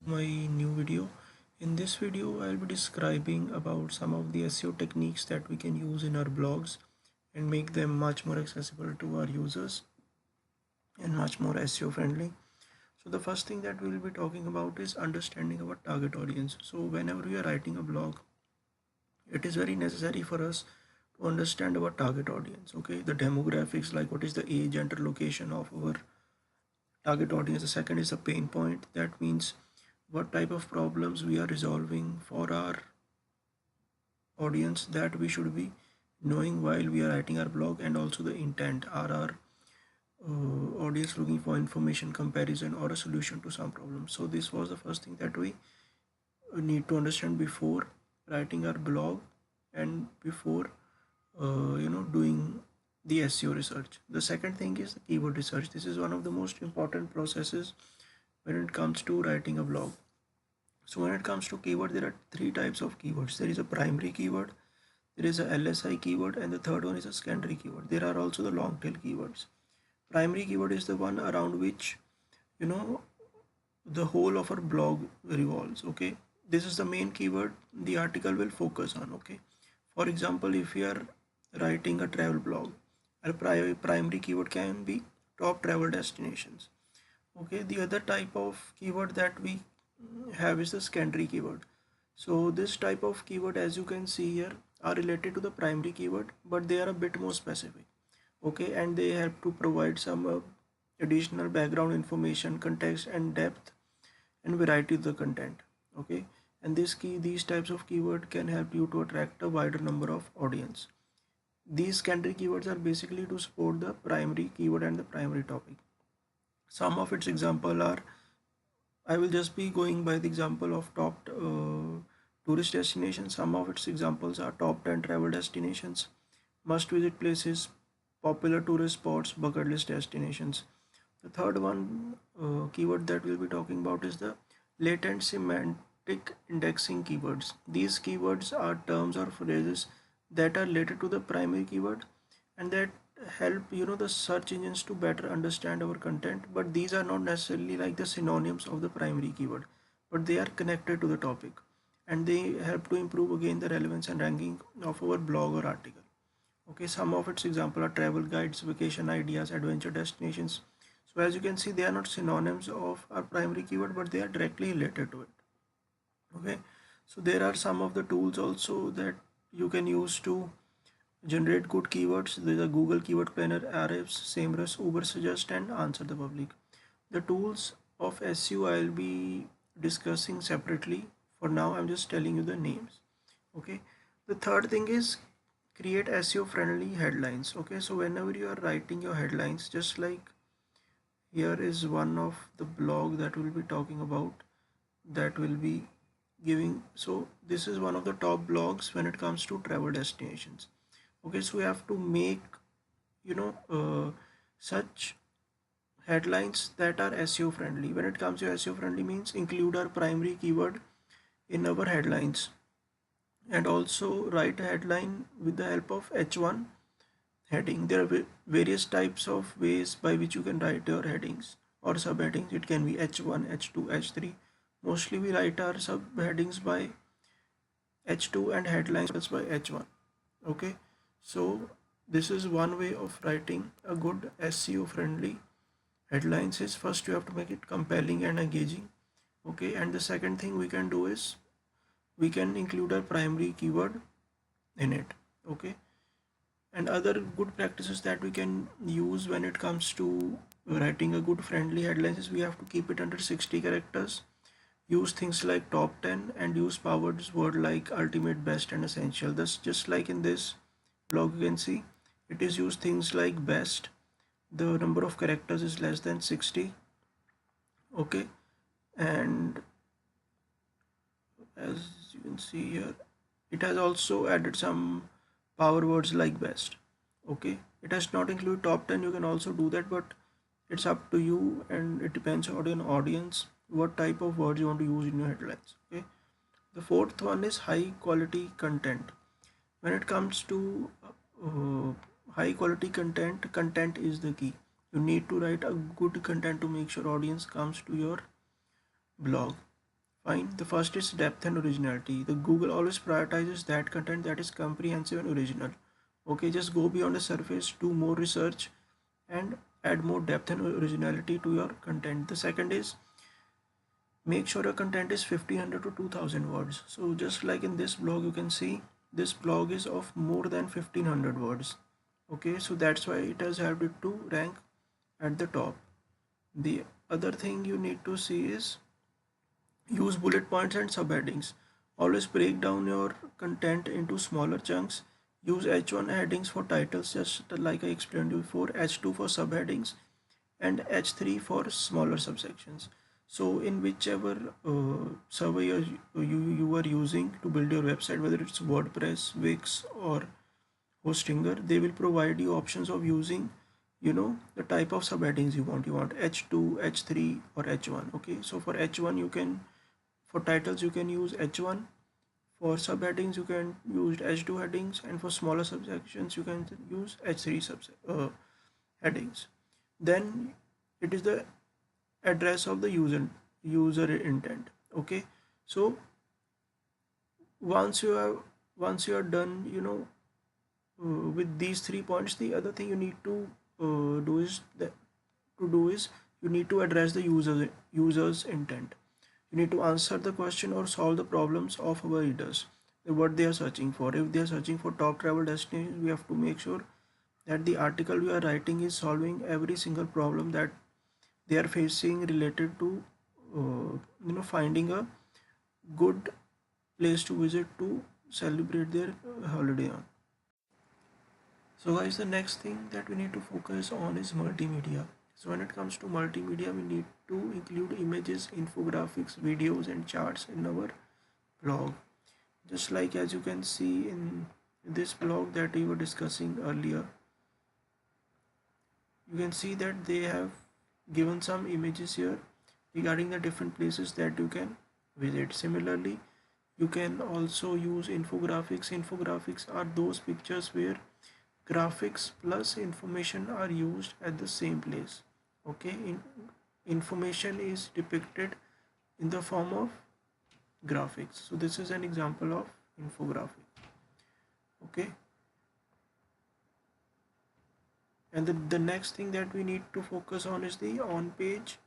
My new video. In this video, I'll be describing about some of the SEO techniques that we can use in our blogs and make them much more accessible to our users and much more SEO friendly. So the first thing that we'll be talking about is understanding our target audience. So whenever we are writing a blog, it is very necessary for us to understand our target audience. Okay, the demographics, like what is the age and location of our target audience. The second is a pain point. That means what type of problems we are resolving for our audience, that we should be knowing while we are writing our blog. And also the intent, are our audience looking for information, comparison, or a solution to some problem. So this was the first thing that we need to understand before writing our blog and before doing the SEO research. The second thing is the keyword research. This is one of the most important processes when it comes to writing a blog. So when it comes to keyword, there are three types of keywords. There is a primary keyword, there is a LSI keyword, and the third one is a secondary keyword. There are also the long tail keywords. Primary keyword is the one around which you know the whole of our blog revolves. Okay, this is the main keyword the article will focus on. Okay, for example, if you are writing a travel blog, a primary keyword can be top travel destinations. Okay, the other type of keyword that we have is the secondary keyword. So this type of keyword, as you can see here, are related to the primary keyword, but they are a bit more specific. Okay, and they help to provide some additional background information, context, and depth and variety of the content. Okay, and these types of keyword can help you to attract a wider number of audience. These secondary keywords are basically to support the primary keyword and the primary topic. Some of its example are, I will just be going by the example of top tourist destinations. Some of its examples are top 10 travel destinations, must visit places, popular tourist spots, bucket list destinations. The third one keyword that we'll be talking about is the latent semantic indexing keywords. These keywords are terms or phrases that are related to the primary keyword and that help the search engines to better understand our content, but these are not necessarily like the synonyms of the primary keyword, but they are connected to the topic and they help to improve again the relevance and ranking of our blog or article. Okay, some of its example are travel guides, vacation ideas, adventure destinations. So as you can see, they are not synonyms of our primary keyword, but they are directly related to it. Okay, so there are some of the tools also that you can use to generate good keywords. There's a Google Keyword Planner, Ahrefs, Semrush, Ubersuggest, and Answer the Public. The tools of SEO I'll be discussing separately. For now, I'm just telling you the names. Okay. The third thing is create SEO friendly headlines. Okay. So whenever you are writing your headlines, just like here is one of the blog that we'll be talking about, that will be giving. So this is one of the top blogs when it comes to travel destinations. Okay, so we have to make such headlines that are SEO friendly. When it comes to SEO friendly means include our primary keyword in our headlines and also write a headline with the help of H1 heading. There are various types of ways by which you can write your headings or subheadings. It can be H1, H2, H3. Mostly we write our subheadings by H2 and headlines by H1. Okay, so this is one way of writing a good SEO friendly headlines. Is first you have to make it compelling and engaging. Okay, and the second thing we can do is we can include our primary keyword in it. Okay, and other good practices that we can use when it comes to writing a good friendly headlines is we have to keep it under 60 characters, use things like top 10, and use powered word like ultimate, best, and essential. Thus just like in this blog you can see, it is used things like best, the number of characters is less than 60. Okay, and as you can see here, it has also added some power words like best. Okay, it has not included top 10. You can also do that, but it's up to you and it depends on your audience what type of words you want to use in your headlines. Okay, the fourth one is high quality content. When it comes to uh, high quality content is the key. You need to write a good content to make sure audience comes to your blog. Fine. The first is depth and originality. The Google always prioritizes that content that is comprehensive and original. Okay, just go beyond the surface, do more research, and add more depth and originality to your content. The second is make sure your content is 1500 to 2000 words. So just like in this blog, you can see this blog is of more than 1500 words. Okay, so that's why it has helped it to rank at the top. The other thing you need to see is use bullet points and subheadings. Always break down your content into smaller chunks. Use H1 headings for titles, just like I explained before, H2 for subheadings, and H3 for smaller subsections. So in whichever server you are using to build your website, whether it's WordPress, Wix, or Hostinger, they will provide you options of using, the type of subheadings you want. You want H2, H3, or H1. Okay, so for H1 you can, for titles you can use H1. For subheadings you can use H2 headings, and for smaller subsections you can use H3 headings. Then it is the address of the user intent. Okay, so once you are done, with these 3 points, the other thing you need to do is you need to address the user's intent. You need to answer the question or solve the problems of our readers, what they are searching for. If they are searching for top travel destinations, we have to make sure that the article we are writing is solving every single problem that they are facing related to finding a good place to visit to celebrate their holiday on. So guys, the next thing that we need to focus on is multimedia. So when it comes to multimedia, we need to include images, infographics, videos, and charts in our blog. Just like as you can see in this blog that we were discussing earlier, you can see that they have given some images here regarding the different places that you can visit. Similarly, you can also use infographics. Infographics are those pictures where graphics plus information are used at the same place. Okay, information is depicted in the form of graphics. So this is an example of infographic. Okay, and the next thing that we need to focus on is the on-page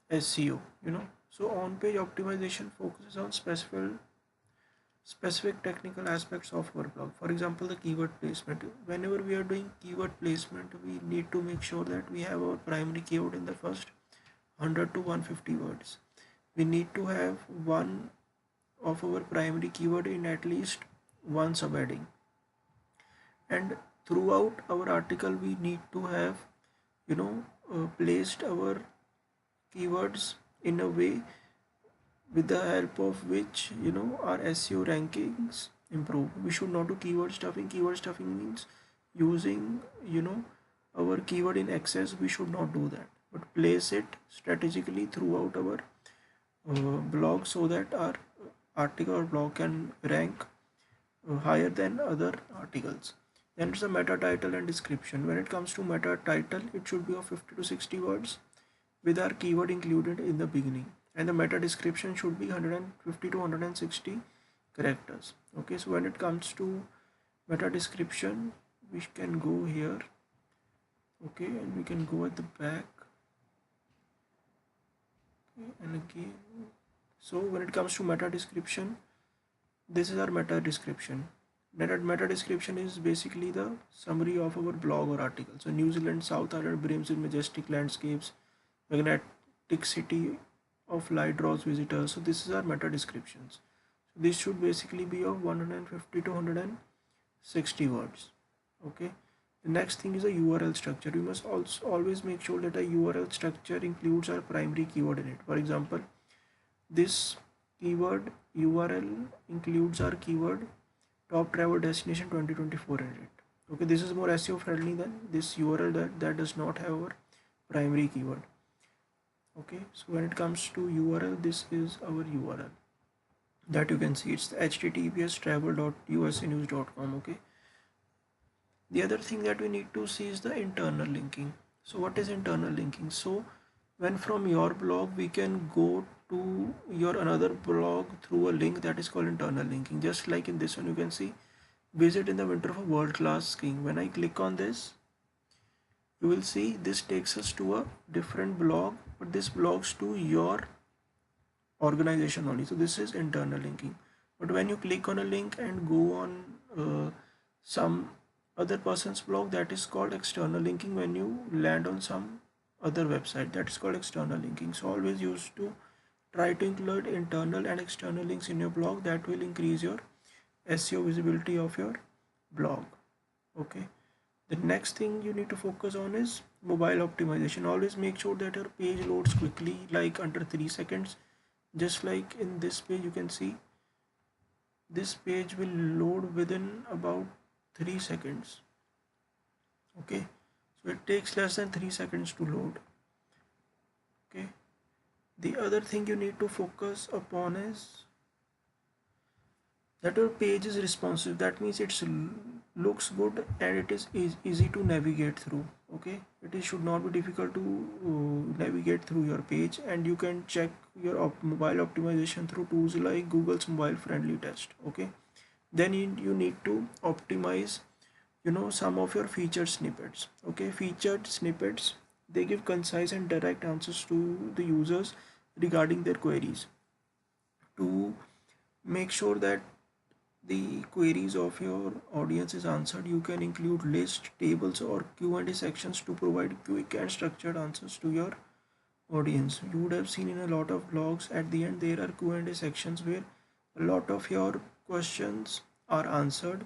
SEO. So on-page optimization focuses on specific technical aspects of our blog. For example, the keyword placement. Whenever we are doing keyword placement, we need to make sure that we have our primary keyword in the first 100 to 150 words. We need to have one of our primary keyword in at least one subheading, and throughout our article we need to have placed our keywords in a way with the help of which our SEO rankings improve. We should not do keyword stuffing. Keyword stuffing means using our keyword in excess. We should not do that, but place it strategically throughout our blog so that our article or blog can rank higher than other articles. Then it's a meta title and description. When it comes to meta title, it should be of 50 to 60 words with our keyword included in the beginning, and the meta description should be 150 to 160 characters. Okay, so when it comes to meta description, we can go here. Okay, and we can go at the back. Okay, and again, so when it comes to meta description, this is our meta description. Meta description is basically the summary of our blog or article. So New Zealand South Island brims with majestic landscapes, magnetic city of light draws visitors. So this is our meta descriptions. So this should basically be of 150 to 160 words. Okay. The next thing is a URL structure. We must also always make sure that a URL structure includes our primary keyword in it. For example, this keyword URL includes our keyword top travel destination 2024 in it. Okay, this is more SEO friendly than this URL that does not have our primary keyword. Okay, so when it comes to URL, this is our URL that you can see. It's the https travel.usanews.com. Okay, the other thing that we need to see is the internal linking. So what is internal linking? So when from your blog we can go to your another blog through a link that is called internal linking. Just like in this one, you can see visit in the winter for world class skiing. When I click on this, you will see this takes us to a different blog, but this belongs to your organization only. So this is internal linking. But when you click on a link and go on some other person's blog, that is called external linking. When you land on some other website, that is called external linking. So always use to try to include internal and external links in your blog. That will increase your SEO visibility of your blog. Okay. The next thing you need to focus on is mobile optimization. Always make sure that your page loads quickly, like under 3 seconds. Just like in this page, you can see this page will load within about 3 seconds. Okay, so it takes less than 3 seconds to load. Okay, the other thing you need to focus upon is that your page is responsive. That means it looks good and it is easy to navigate through. Okay, should not be difficult to navigate through your page, and you can check your mobile optimization through tools like Google's mobile friendly test. Okay, then you need to optimize some of your featured snippets. Okay, featured snippets, they give concise and direct answers to the users regarding their queries. To make sure that the queries of your audience is answered, you can include list, tables or Q&A sections to provide quick and structured answers to your audience. You would have seen in a lot of blogs at the end there are Q&A sections where a lot of your questions are answered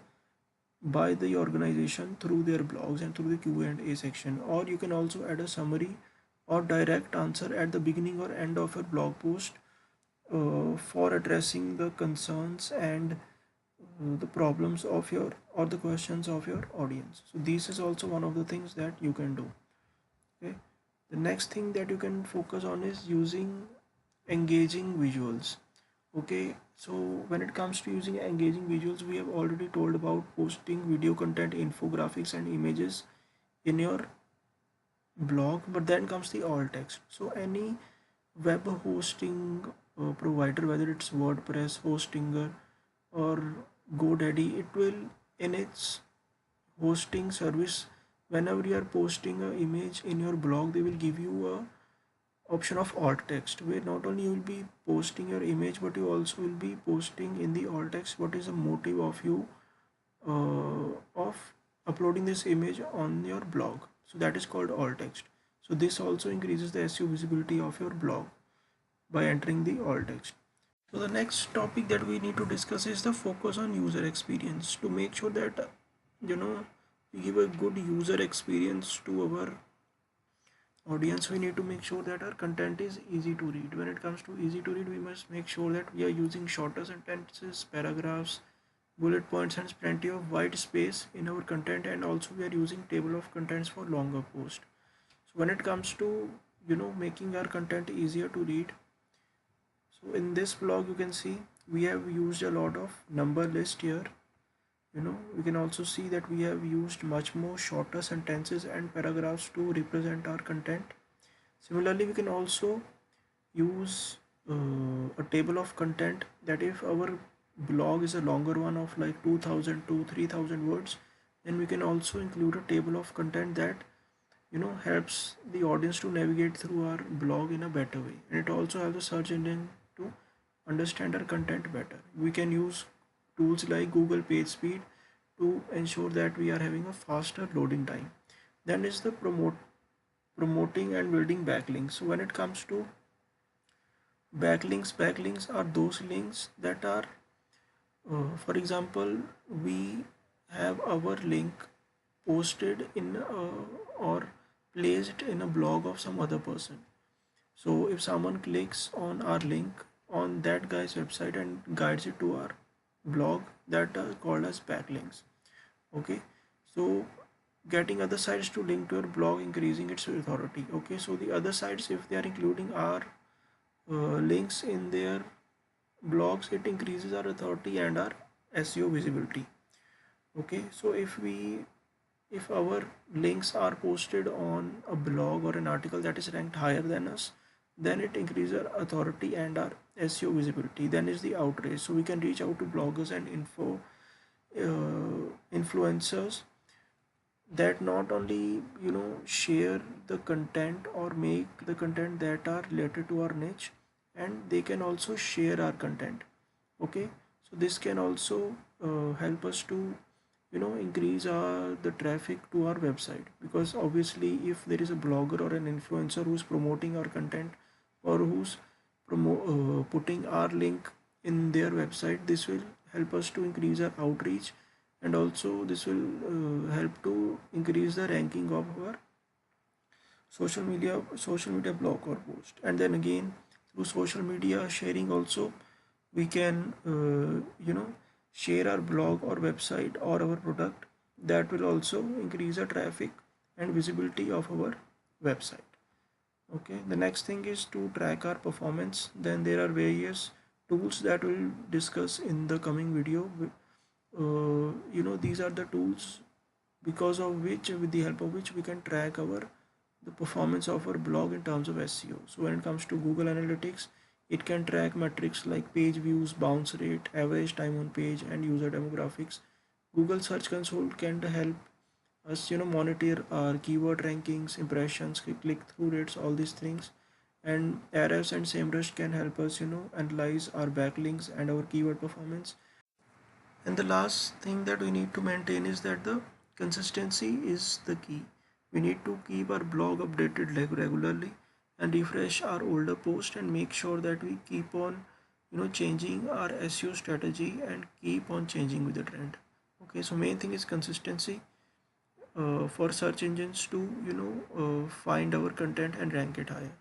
by the organization through their blogs and through the Q&A section. Or you can also add a summary or direct answer at the beginning or end of your blog post for addressing the concerns and the problems of your or the questions of your audience. So this is also one of the things that you can do. Okay, the next thing that you can focus on is using engaging visuals. Okay, so when it comes to using engaging visuals, we have already told about posting video content, infographics and images in your blog, but then comes the alt text. So any web hosting provider, whether it's WordPress, Hostinger or GoDaddy, it will in its hosting service, whenever you are posting an image in your blog, they will give you a option of alt text, where not only you will be posting your image, but you also will be posting in the alt text what is the motive of you of uploading this image on your blog. So that is called alt text. So this also increases the SEO visibility of your blog by entering the alt text. So the next topic that we need to discuss is the focus on user experience. To make sure that we give a good user experience to our audience, we need to make sure that our content is easy to read. When it comes to easy to read, we must make sure that we are using shorter sentences, paragraphs, bullet points and plenty of white space in our content, and also we are using table of contents for longer post. So when it comes to making our content easier to read, so in this blog you can see we have used a lot of number list here. We can also see that we have used much more shorter sentences and paragraphs to represent our content. Similarly, we can also use a table of content, that if our blog is a longer one of like 2000 to 3000 words, then we can also include a table of content that helps the audience to navigate through our blog in a better way, and it also has a search engine to understand our content better. We can use tools like Google Page Speed to ensure that we are having a faster loading time. Then is the promoting and building backlinks. So when it comes to backlinks are those links that are for example, we have our link posted in or placed in a blog of some other person. So if someone clicks on our link on that guy's website and guides it to our blog, that are called as backlinks. Okay, so getting other sites to link to your blog, increasing its authority. Okay, so the other sites, if they are including our links in their blogs, it increases our authority and our SEO visibility. Okay, so if we if our links are posted on a blog or an article that is ranked higher than us, then it increases our authority and our SEO visibility. Then is the outrage. So we can reach out to bloggers and influencers that not only share the content or make the content that are related to our niche, and they can also share our content. Okay, so this can also help us to increase the traffic to our website, because obviously if there is a blogger or an influencer who's promoting our content, or who's putting our link in their website, this will help us to increase our outreach, and also this will help to increase the ranking of our social media blog or post. And then again, through social media sharing also, we can share our blog or website or our product. That will also increase the traffic and visibility of our website. Okay, the next thing is to track our performance. Then there are various tools that we'll discuss in the coming video. These are the tools because of which, with the help of which, we can track the performance of our blog in terms of SEO. So when it comes to Google Analytics, it can track metrics like page views, bounce rate, average time on page, and user demographics. Google Search Console can help us monitor our keyword rankings, impressions, click-through rates, all these things. And Ahrefs and SEMrush can help us analyze our backlinks and our keyword performance. And the last thing that we need to maintain is that the consistency is the key. We need to keep our blog updated regularly, and refresh our older post, and make sure that we keep on changing our SEO strategy and keep on changing with the trend. Okay, so main thing is consistency for search engines to find our content and rank it higher.